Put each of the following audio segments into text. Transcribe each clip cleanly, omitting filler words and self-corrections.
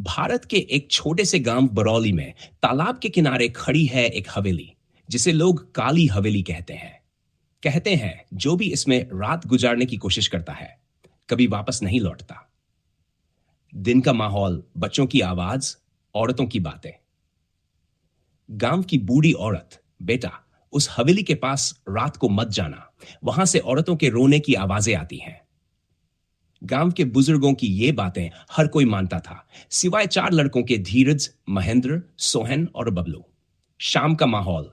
भारत के एक छोटे से गांव बरौली में तालाब के किनारे खड़ी है एक हवेली जिसे लोग काली हवेली कहते हैं। कहते हैं जो भी इसमें रात गुजारने की कोशिश करता है कभी वापस नहीं लौटता। दिन का माहौल, बच्चों की आवाज, औरतों की बातें। गांव की बूढ़ी औरत, बेटा उस हवेली के पास रात को मत जाना, वहां से औरतों के रोने की आवाजें आती हैं। गांव के बुजुर्गों की ये बातें हर कोई मानता था, सिवाय 4 लड़कों के धीरज, महेंद्र, सोहन और बबलू। शाम का माहौल,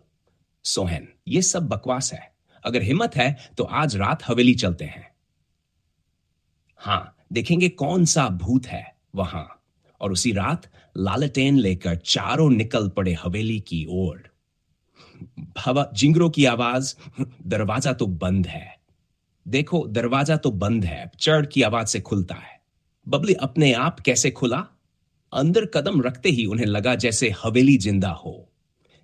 सोहन, ये सब बकवास है। अगर हिम्मत है तो आज रात हवेली चलते हैं। हां, देखेंगे कौन सा भूत है वहां। और उसी रात लालटेन लेकर चारों निकल पड़े हवेली की ओर। हवा, जिंगरों की आवाज, दरवाजा तो बंद है। देखो दरवाजा तो बंद है, चढ़ की आवाज से खुलता है। बबली अपने आप कैसे खुला? अंदर कदम रखते ही उन्हें लगा जैसे हवेली जिंदा हो।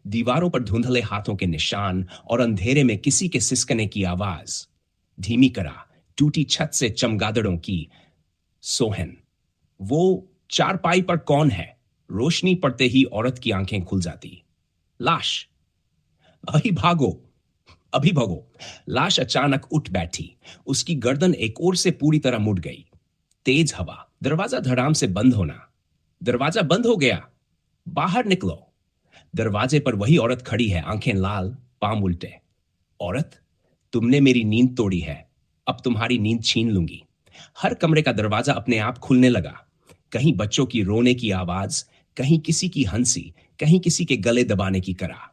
दीवारों पर धुंधले हाथों के निशान और अंधेरे में किसी के सिसकने की आवाज। धीमी करा, टूटी छत से चमगादड़ों की। सोहन, वो चारपाई पर कौन है? रोशनी पड़ते ही औरत की आंखें खुल जाती। लाश। अभी भागो, अभी भगो। लाश अचानक उठ बैठी। उसकी गर्दन एक ओर से पूरी तरह मुड़ गई। तेज हवा, दरवाजा धड़ाम से बंद होना। दरवाजा बंद हो गया। बाहर निकलो। दरवाजे पर वही औरत खड़ी है, आंखें लाल, पांव उल्टे। औरत, तुमने मेरी नींद तोड़ी है, अब तुम्हारी नींद छीन लूंगी। हर कमरे का दरवाजा अपने आप खुलने लगा। कहीं बच्चों की रोने की आवाज, कहीं किसी की हंसी, कहीं किसी के गले दबाने की कराह।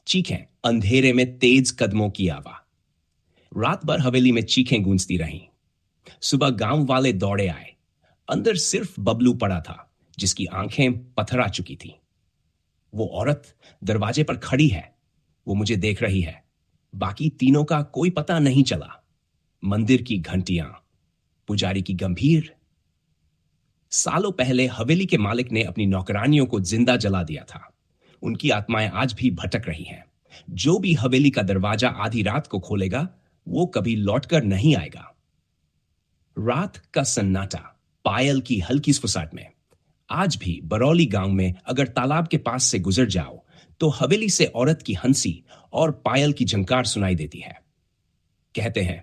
चीखें, अंधेरे में तेज कदमों की आवाज। रात भर हवेली में चीखें गूंजती रहीं। सुबह गांव वाले दौड़े आए। अंदर सिर्फ बबलू पड़ा था, जिसकी आंखें पथरा चुकी थीं। वो औरत दरवाजे पर खड़ी है, वो मुझे देख रही है। बाकी तीनों का कोई पता नहीं चला। मंदिर की घंटियां, पुजारी की गंभीर। सालों पहले हवेली के मालिक ने अपनी नौकरानियों को जिंदा जला दिया था। उनकी आत्माएं आज भी भटक रही हैं। जो भी हवेली का दरवाजा आधी रात को खोलेगा वो कभी लौटकर नहीं आएगा। रात का सन्नाटा, पायल की हल्की फुसफुसाहट में। आज भी बरौली गांव में अगर तालाब के पास से गुजर जाओ तो हवेली से औरत की हंसी और पायल की झंकार सुनाई देती है। कहते हैं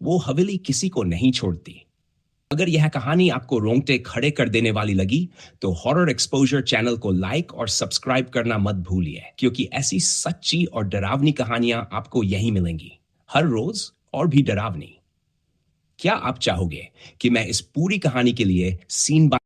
वो हवेली किसी को नहीं छोड़ती। अगर यह कहानी आपको रोंगटे खड़े कर देने वाली लगी तो हॉरर एक्सपोजर चैनल को लाइक और सब्सक्राइब करना मत भूलिए, क्योंकि ऐसी सच्ची और डरावनी कहानियां आपको यहीं मिलेंगी, हर रोज और भी डरावनी। क्या आप चाहोगे कि मैं इस पूरी कहानी के लिए सीन